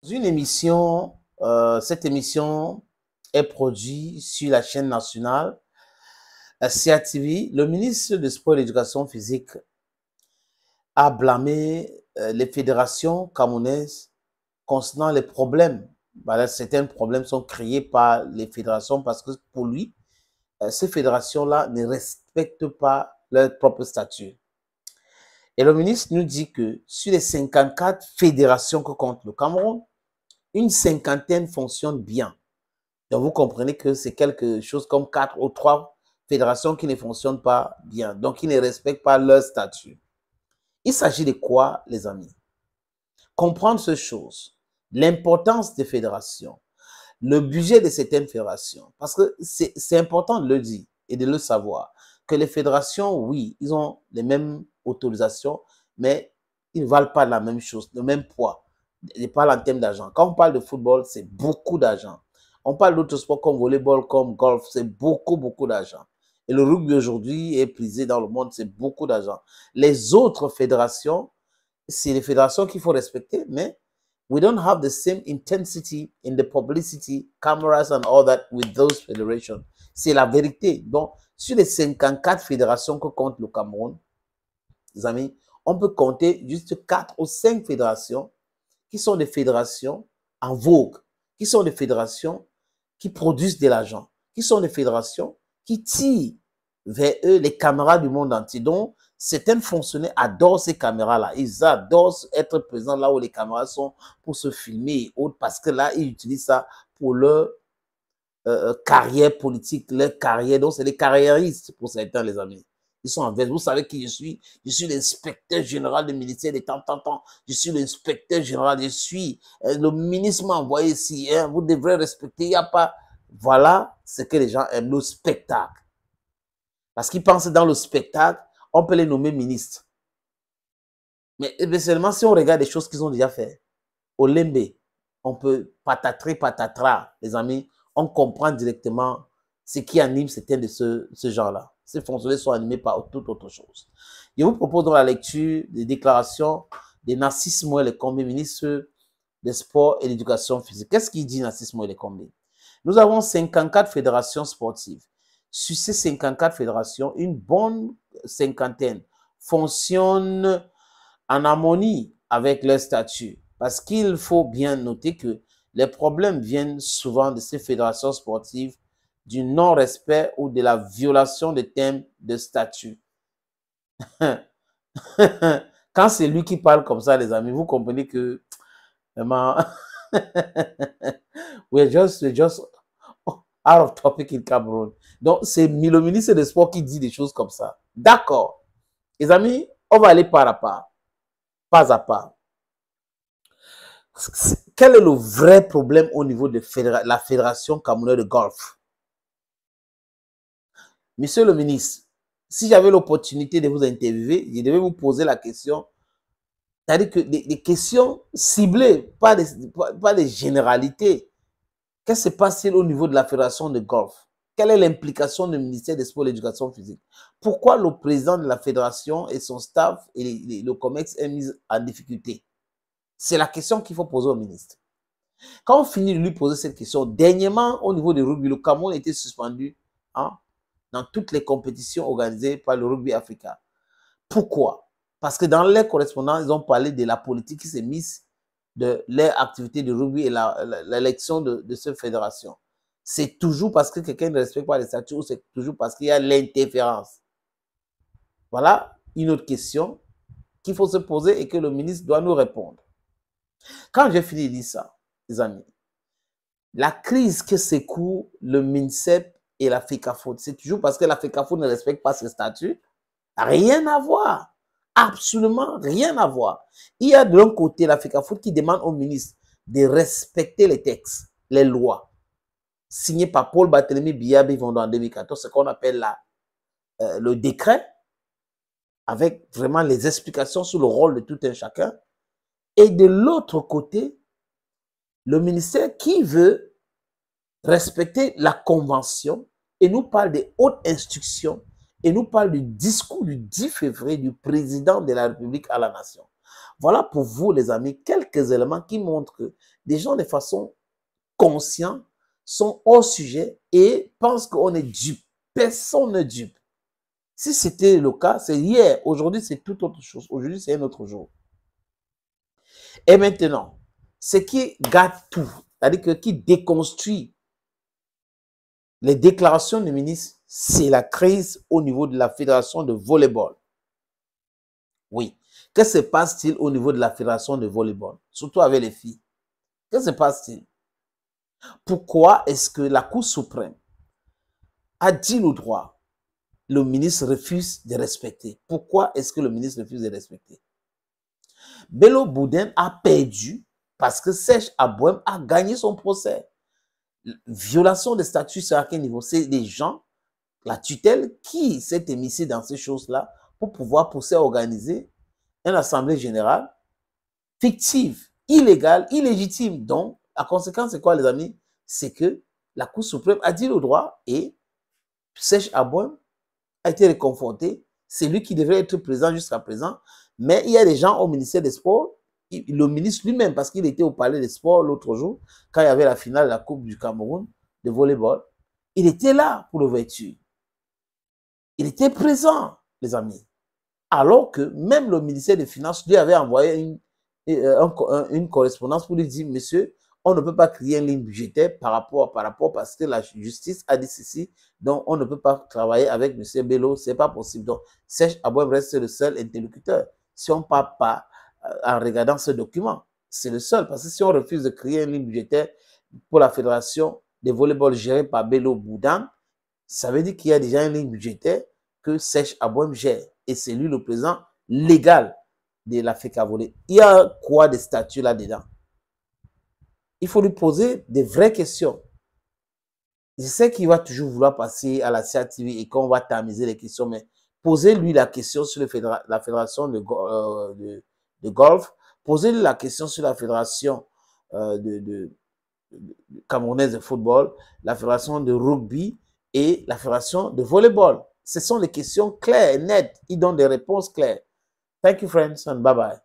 Une émission, cette émission est produite sur la chaîne nationale CATV. Le ministre de Sport et d'Éducation physique a blâmé les fédérations camerounaises concernant les problèmes. Voilà, certains problèmes sont créés par les fédérations parce que pour lui, ces fédérations-là ne respectent pas leur propre statut. Et le ministre nous dit que sur les 54 fédérations que compte le Cameroun, une cinquantaine fonctionne bien. Donc, vous comprenez que c'est quelque chose comme 4 ou 3 fédérations qui ne fonctionnent pas bien, donc qui ne respectent pas leur statut. Il s'agit de quoi, les amis? Comprendre ces choses, l'importance des fédérations, le budget de certaines fédérations, parce que c'est important de le dire et de le savoir, que les fédérations, oui, ils ont les mêmes autorisations, mais ils ne valent pas la même chose, le même poids. Je parle en termes d'argent. Quand on parle de football, c'est beaucoup d'argent. On parle d'autres sports comme volleyball, comme golf, c'est beaucoup, beaucoup d'argent. Et le rugby aujourd'hui est prisé dans le monde, c'est beaucoup d'argent. Les autres fédérations, c'est les fédérations qu'il faut respecter, mais we don't have the same intensity in the publicity, cameras and all that with those federations. C'est la vérité. Donc, sur les 54 fédérations que compte le Cameroun, les amis, on peut compter juste 4 ou 5 fédérations qui sont des fédérations en vogue, qui sont des fédérations qui produisent de l'argent, qui sont des fédérations qui tirent vers eux les caméras du monde entier. Donc, certains fonctionnaires adorent ces caméras-là. Ils adorent être présents là où les caméras sont pour se filmer et autres, parce que là, ils utilisent ça pour leur carrière politique, leur carrière. Donc, c'est des carriéristes pour certains, les amis. Ils sont en veste. Vous savez qui je suis? Je suis l'inspecteur général du ministère des temps. Je suis l'inspecteur général. Je suis le ministre m'a envoyé ici. Hein, vous devrez respecter. Il n'y a pas. Voilà ce que les gens aiment, le spectacle. Parce qu'ils pensent dans le spectacle, on peut les nommer ministres. Mais seulement si on regarde des choses qu'ils ont déjà fait. Au Lembe, on peut patatras, les amis. On comprend directement ce qui anime certains de ce genre-là. Ces fonctionnaires sont animés par toute autre chose. Je vous propose dans la lecture des déclarations de Narcisse Moelle-Kombe, ministre des Sports et de l'Éducation physique. Qu'est-ce qu'il dit, Narcisse Moelle-Kombe? Nous avons 54 fédérations sportives. Sur ces 54 fédérations, une bonne cinquantaine fonctionnent en harmonie avec leur statut. Parce qu'il faut bien noter que les problèmes viennent souvent de ces fédérations sportives du non-respect ou de la violation des thèmes de statut. Quand c'est lui qui parle comme ça, les amis, vous comprenez que vraiment, we're just out of topic in Cameroon. Donc, c'est le ministre des Sports qui dit des choses comme ça. D'accord. Les amis, on va aller pas à pas. Quel est le vrai problème au niveau de la Fédération camerounaise de golf? Monsieur le ministre, si j'avais l'opportunité de vous interviewer, je devais vous poser la question, c'est-à-dire que des questions ciblées, pas des généralités. Qu'est-ce qui se passe au niveau de la Fédération de golf? Quelle est l'implication du ministère des Sports et de l'Éducation physique? Pourquoi le président de la fédération et son staff et le COMEX est mis en difficulté? C'est la question qu'il faut poser au ministre. Quand on finit de lui poser cette question, dernièrement, au niveau du rugby, le Cameroun a été suspendu dans toutes les compétitions organisées par le Rugby Africa. Pourquoi? Parce que dans les correspondants, ils ont parlé de la politique qui s'est mise de leur activité de rugby et l'élection de cette fédération. C'est toujours parce que quelqu'un ne respecte pas les statuts ou c'est toujours parce qu'il y a l'interférence. Voilà une autre question qu'il faut se poser et que le ministre doit nous répondre. Quand j'ai fini de dire ça, les amis, la crise que secoue le MINSEP et la FECAFOOT, c'est toujours parce que la FECAFOOT ne respecte pas ses statuts. Rien à voir. Absolument rien à voir. Il y a de l'autre côté la FECAFOOT qui demande au ministre de respecter les textes, les lois, signées par Paul Barthélemy Biya Bivanda en 2014, ce qu'on appelle le décret, avec vraiment les explications sur le rôle de tout un chacun. Et de l'autre côté, le ministère qui veut respecter la convention et nous parle des hautes instructions et nous parle du discours du 10 février du président de la République à la nation. Voilà pour vous, les amis, quelques éléments qui montrent que des gens de façon consciente sont hors sujet et pensent qu'on est dupe. Personne n'est dupe. Si c'était le cas, c'est hier. Aujourd'hui, c'est tout autre chose. Aujourd'hui, c'est un autre jour. Et maintenant, ce qui gâte tout, c'est-à-dire que qui déconstruit les déclarations du ministre, c'est la crise au niveau de la fédération de volleyball. Oui. Que se passe-t-il au niveau de la fédération de volleyball, surtout avec les filles? Que se passe-t-il? Pourquoi est-ce que la Cour suprême a dit le droit, le ministre refuse de respecter? Pourquoi est-ce que le ministre refuse de respecter? Bello Boudin a perdu parce que Serge Abouem a gagné son procès. Violation de statut sur à quel niveau? C'est des gens, la tutelle, qui s'est émissée dans ces choses-là pour pouvoir pousser à organiser une assemblée générale fictive, illégale, illégitime. Donc, la conséquence, c'est quoi, les amis? C'est que la Cour suprême a dit le droit et Serge Abouem a été réconforté. C'est lui qui devrait être présent jusqu'à présent. Mais il y a des gens au ministère des Sports, le ministre lui-même, parce qu'il était au palais des Sports l'autre jour, quand il y avait la finale de la Coupe du Cameroun de volleyball, il était là pour l'ouverture. Il était présent, les amis. Alors que même le ministère des Finances lui avait envoyé une correspondance pour lui dire, monsieur, on ne peut pas créer une ligne budgétaire par rapport parce que la justice a dit ceci, donc on ne peut pas travailler avec monsieur Bello, c'est pas possible. Donc, Serge Abouem reste le seul interlocuteur. Si on ne part pas en regardant ce document, c'est le seul, parce que si on refuse de créer une ligne budgétaire pour la fédération de volleyball gérée par Bello Boudin, ça veut dire qu'il y a déjà une ligne budgétaire que Serge Abouem gère. Et c'est lui le président légal de la FECA Volley. Il y a quoi de statut là-dedans? Il faut lui poser des vraies questions. Je sais qu'il va toujours vouloir passer à la CATV et qu'on va tamiser les questions, mais posez-lui la question sur la fédération de golf, posez-lui la question sur la fédération camerounaise de football, la fédération de rugby et la fédération de volleyball. Ce sont des questions claires et nettes. Ils donnent des réponses claires. Thank you, friends, and bye-bye.